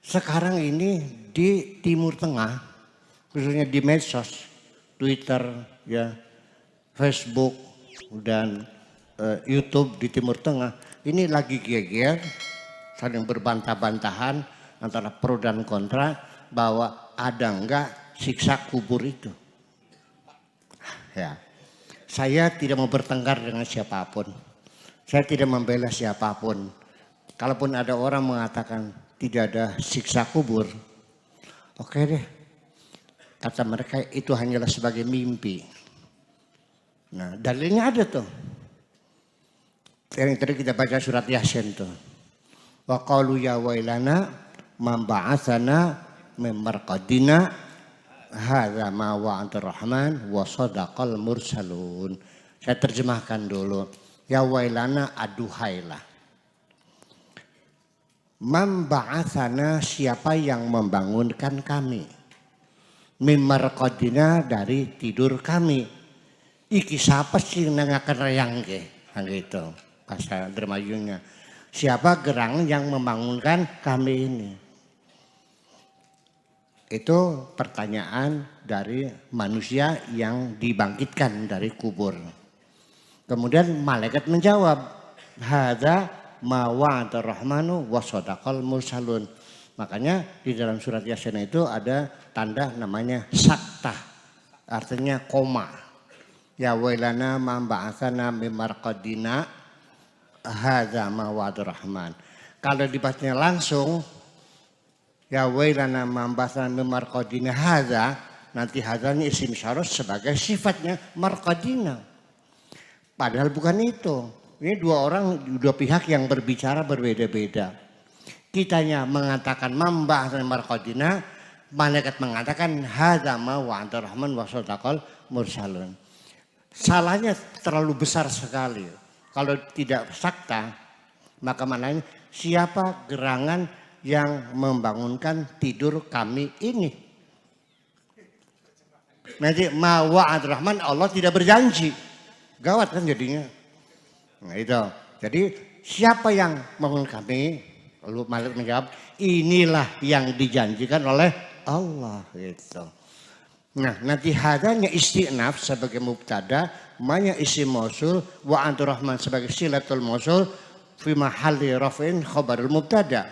Sekarang ini di Timur Tengah, khususnya di medsos, Twitter, ya, Facebook dan YouTube di Timur Tengah, ini lagi geger, saling berbantah-bantahan antara pro dan kontra bahwa ada enggak siksa kubur itu. Ya, saya tidak mau bertengkar dengan siapapun. Saya tidak membela siapapun. Kalaupun ada orang mengatakan tidak ada siksa kubur, oke deh. Kata mereka itu hanyalah sebagai mimpi. Nah, dalilnya ada tuh. Yang tadi kita baca surat Yasin tuh. Wa qalu ya wailana man ba'atsana min marqadina hadza ma wa'ada rahman wa sadaqal mursalun. Saya terjemahkan dulu. Ya wailana aduhailah. Man ba'atsana siapa yang membangunkan kami. Min marqadina dari tidur kami. Iki siapa sih nangakan reyang ke? Gitu. Bahasa Dermayunya. Siapa gerang yang membangunkan kami ini? Itu pertanyaan dari manusia yang dibangkitkan dari kubur. Kemudian malaikat menjawab, hadza ma wa'ada rahmanu wa sadaqal mursalun. Makanya di dalam surat Yasin itu ada tanda namanya sakta, artinya koma. Ya wailana ma ba'atsana min marqadina hadza ma wa'ada rahman. Kalau dibacanya langsung ya wailana ma ba'atsana min marqadina hadza, nanti hadzanya isim syarat sebagai sifatnya marqadina. Padahal bukan itu. Ini dua pihak yang berbicara berbeda-beda. Kitanya mengatakan mambah dan marqadina, malaikat mengatakan hadza ma wa'ada rahman wa sadaqal mursalun. Salahnya terlalu besar sekali. Kalau tidak sakta, maka maknanya siapa gerangan yang membangunkan tidur kami ini? Nanti ma wa'ada rahman, Allah tidak berjanji. Gawat kan jadinya. Nah itu. Jadi siapa yang membangun kami? Lalu malaikat menjawab, inilah yang dijanjikan oleh Allah. Gitu. Nah nanti hadanya isti'naf sebagai mubtada, manya isim mausul, wa antur rahman sebagai silatul mausul, fi mahalli raf'in khabarul mubtada.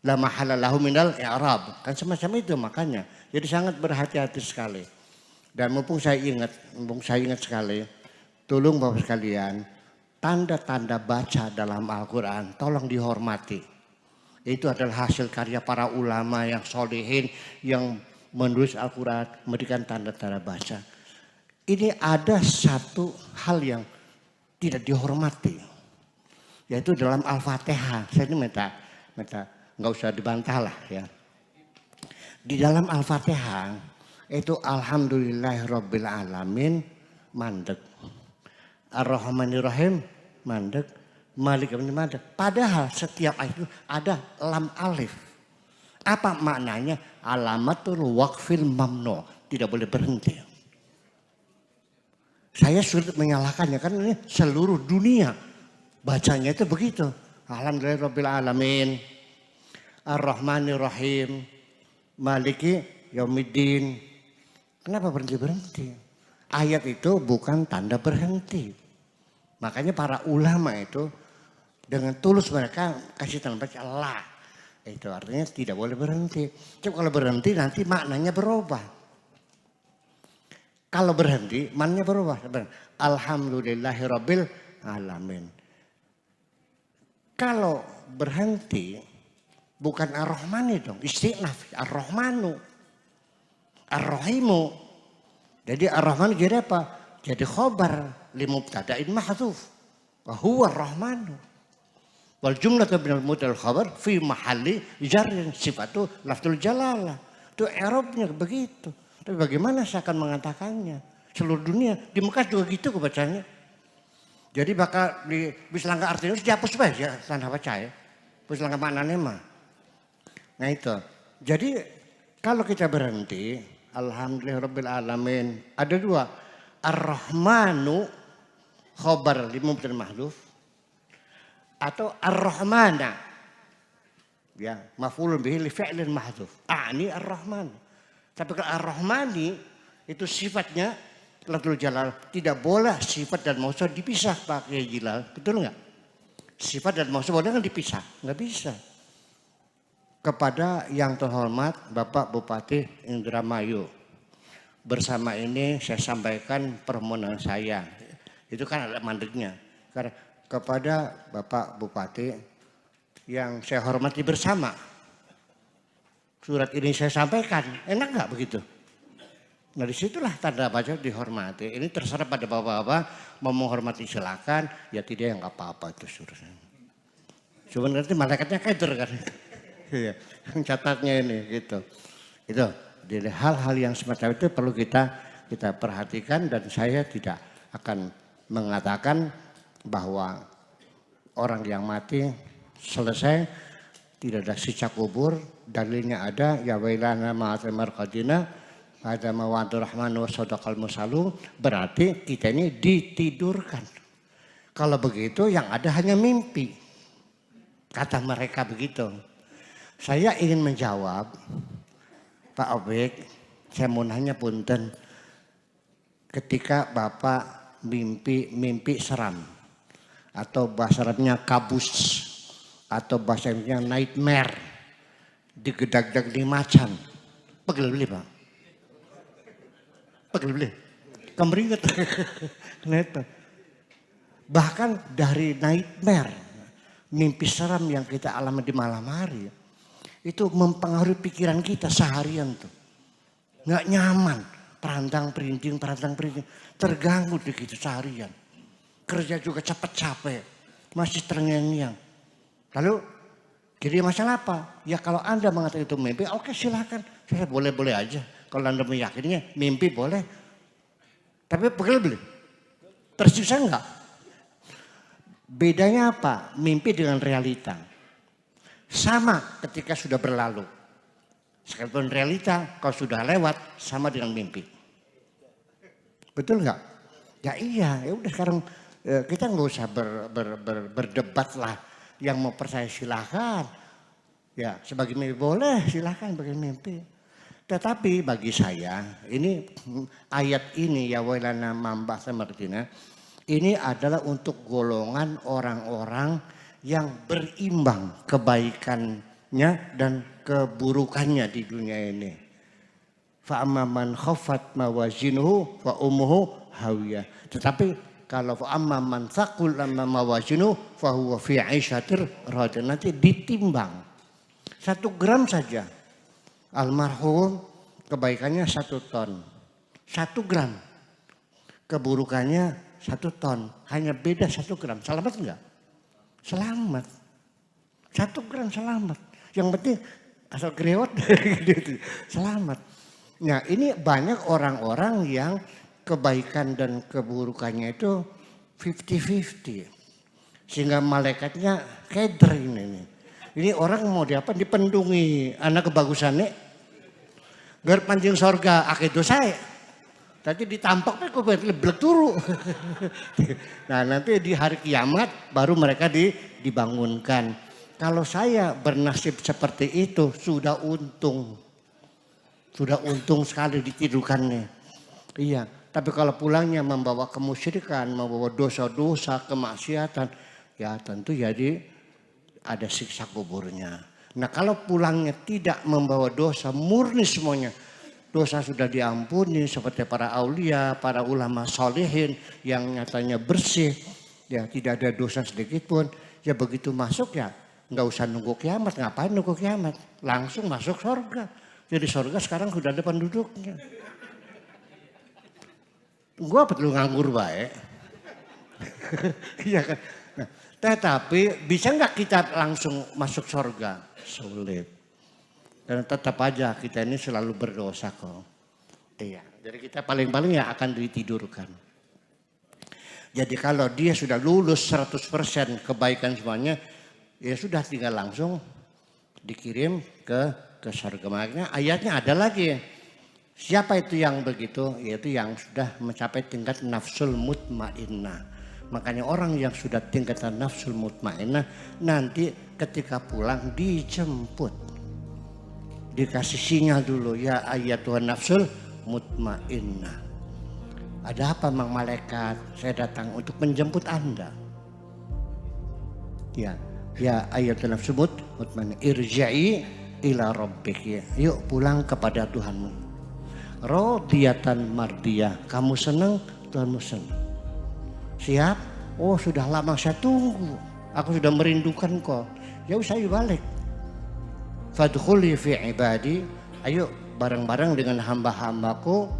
La mahala lahu minal i'rab. Kan semacam itu makanya. Jadi sangat berhati-hati sekali. Dan mumpung saya ingat sekali, tolong Bapak sekalian, tanda-tanda baca dalam Al-Quran tolong dihormati. Itu adalah hasil karya para ulama yang solehin, yang menulis Al-Quran, memberikan tanda-tanda baca. Ini ada satu hal yang tidak dihormati, yaitu dalam Al-Fatihah. Saya ini minta nggak usah dibantah lah ya. Di dalam Al-Fatihah itu alhamdulillahirabbil alamin mandek. Ar-Rahmanir-Rahim mandek. Malik mandek. Padahal setiap ayat itu ada lam alif. Apa maknanya? Alamatul waqfil mamnu. Tidak boleh berhenti. Saya sulit menyalahkannya kan ini seluruh dunia bacanya itu begitu. Alhamdulillahirabbil alamin. Ar-Rahmanir-Rahim. Maliki yaumiddin. Kenapa berhenti-berhenti? Ayat itu bukan tanda berhenti. Makanya para ulama itu dengan tulus mereka kasih tanda baca la. Itu artinya tidak boleh berhenti. Coba kalau berhenti nanti maknanya berubah. Kalau berhenti maknanya berubah. Alhamdulillahirabbil alamin. Kalau berhenti bukan ar-Rahmani dong, isti'naf, ar-Rahmanu. Ar-Rahimu. Jadi Ar-Rahman jadi apa? Jadi khobar li mubtada'in mahdhuf. Wa huwa Ar-Rahmanu. Wal jumlatu minal mubtada'il khabar fi mahalli jarrin sifatu lafzul jalalah. Itu i'rabnya begitu. Tapi bagaimana saya akan mengatakannya? Seluruh dunia di Mekah juga gitu kebacanya. Jadi bakal bisa langkah artinya dihapus saja tanda baca ya. Bisa langkah maknanya mah. Nah itu. Jadi kalau kita berhenti alhamdulillahirabbil alamin. Ada dua. Ar-Rahmanu khobar li mubtada mahdhuf atau Ar-Rahmana. Ya, maf'ulun bihi li fi'lin mahdhuf. Ani ar-Rahman. Tapi kalau ar-Rahmani itu sifatnya lafzul jalal, tidak boleh sifat dan mausuf dipisah pakai jilal. Betul enggak? Sifat dan mausuf boleh kan dipisah? Enggak bisa. Kepada yang terhormat Bapak Bupati Indramayu. Bersama ini saya sampaikan permohonan saya. Itu kan ada mandeknya. Karena kepada Bapak Bupati yang saya hormati bersama. Surat ini saya sampaikan. Enak nggak begitu? Nah disitulah tanda baca dihormati. Ini terserah pada bapak-bapak mau menghormati silakan. Ya tidak, yang apa-apa itu suratnya. Cuma nanti malaikatnya keder kan. Iya, catatnya ini gitu. Itu. Jadi hal-hal yang semacam itu perlu kita perhatikan, dan saya tidak akan mengatakan bahwa orang yang mati selesai tidak ada siksa kubur. Dalilnya ada, ya wailana ma'atul marqadina ada mawadur rahman wa sadaqal musallu, berarti kita ini ditidurkan. Kalau begitu yang ada hanya mimpi. Kata mereka begitu. Saya ingin menjawab, Pak Obek, saya mau nanya punten, ketika Bapak mimpi seram, atau bahasa Arabnya kabus, atau bahasa Inggrisnya nightmare, digedak-gedak di macan, pegel beli Pak? Pegel beli? Kemeringet. Bahkan dari nightmare, mimpi seram yang kita alami di malam hari, itu mempengaruhi pikiran kita seharian tuh. Nggak nyaman, perantang perinting, terganggu begitu seharian. Kerja juga capek-capek, masih terngiang-ngiang. Lalu jadi masalah apa? Ya kalau Anda mengatakan itu mimpi, oke silakan. Saya boleh-boleh aja. Kalau Anda meyakininya mimpi boleh. Tapi pegel beli? Tersiksa enggak? Bedanya apa? Mimpi dengan realita. Sama ketika sudah berlalu. Sekalipun realita kalau sudah lewat sama dengan mimpi. Betul nggak? Ya iya, ya udah sekarang kita nggak usah berdebat lah. Yang mau percaya silahkan. Ya sebagai mimpi boleh silahkan bagi mimpi. Tetapi bagi saya ini ayat ini ya wailana mambah samartina, ini adalah untuk golongan orang-orang yang berimbang kebaikannya dan keburukannya di dunia ini. Fa amma man khaffat mawazinuhu fa ummuhu hawiyah. Tetapi kalau fa amma man thaqul mawazinuhu fa huwa fi 'ishatir radiyah, nanti ditimbang 1 gram saja. Almarhum kebaikannya 1 ton. 1 gram. Keburukannya 1 ton. Hanya beda 1 gram. Selamat enggak? Selamat. 1 gram selamat. Yang penting asal grewot gitu. Selamat. Nah ini banyak orang-orang yang kebaikan dan keburukannya itu 50-50. Sehingga malaikatnya keder ini. Ini orang mau diapa? Dipendungi. Anak kebagusannya. Ger panjang sorga akeh dosa. Tadi ditampak kok leblek turu. Nah nanti di hari kiamat baru mereka dibangunkan. Kalau saya bernasib seperti itu sudah untung. Sudah untung sekali ditidurkannya. Iya, tapi kalau pulangnya membawa kemusyrikan, membawa dosa-dosa, kemaksiatan, ya tentu jadi ada siksa kuburnya. Nah kalau pulangnya tidak membawa dosa, murni semuanya. Dosa sudah diampuni seperti para aulia, para ulama solihin yang nyatanya bersih. Ya tidak ada dosa sedikit pun. Ya begitu masuk ya nggak usah nunggu kiamat. Ngapain nunggu kiamat? Langsung masuk surga. Jadi surga sekarang sudah ada penduduknya. Gua perlu nganggur baik. Iya kan. Nah, tetapi bisa nggak kita langsung masuk surga? Sulit. Dan tetap aja kita ini selalu berdosa kok. Iya, jadi kita paling-paling ya akan ditidurkan. Jadi kalau dia sudah lulus 100% kebaikan semuanya, ya sudah tinggal langsung dikirim ke surga. Makanya ayatnya ada lagi. Siapa itu yang begitu? Yaitu yang sudah mencapai tingkat nafsul mutmainnah. Makanya orang yang sudah tingkatan nafsul mutmainnah nanti ketika pulang dijemput. Dikasih sinyal dulu, ya ayyatuhan nafsul mutmainnah. Ada apa Mang Malaikat? Saya datang untuk menjemput Anda. Ya ayyatuhan nafsul mutmainnah, irja'i ila rabbik. Ya. Yuk pulang kepada Tuhanmu. Radiyatan mardiyah, kamu senang, Tuhanmu senang. Siap? Oh sudah lama saya tunggu. Aku sudah merindukan kau. Ya saya balik. Fadkhuli fi ibadi. Ayo bareng-bareng dengan hamba-hambaku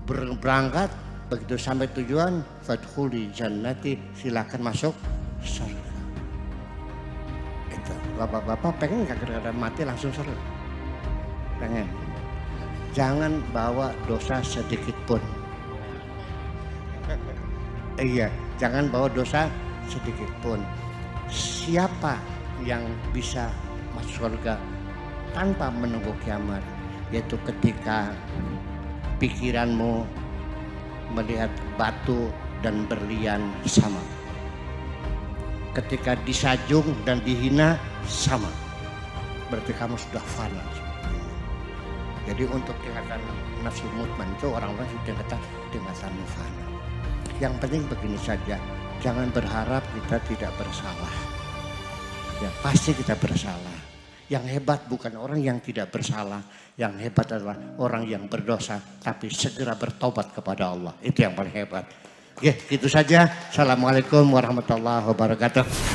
berangkat. Begitu sampai tujuan, fadkhuli jannati, silakan masuk surga. Itu bapak-bapak pengen gak kira-kira mati langsung surga? Pengen. Jangan bawa dosa sedikit pun. Iya, jangan bawa dosa sedikit pun. Siapa yang bisa masuk surga tanpa menunggu kiamat? Yaitu ketika pikiranmu melihat batu dan berlian sama. Ketika disajung dan dihina sama. Berarti kamu sudah fana. Jadi untuk tingkatan nafsu mutmain itu orang-orang sudah tingkatan fana. Yang penting begini saja, jangan berharap kita tidak bersalah. Ya pasti kita bersalah. Yang hebat bukan orang yang tidak bersalah. Yang hebat adalah orang yang berdosa tapi segera bertobat kepada Allah. Itu yang paling hebat. Oke, gitu saja. Assalamualaikum warahmatullahi wabarakatuh.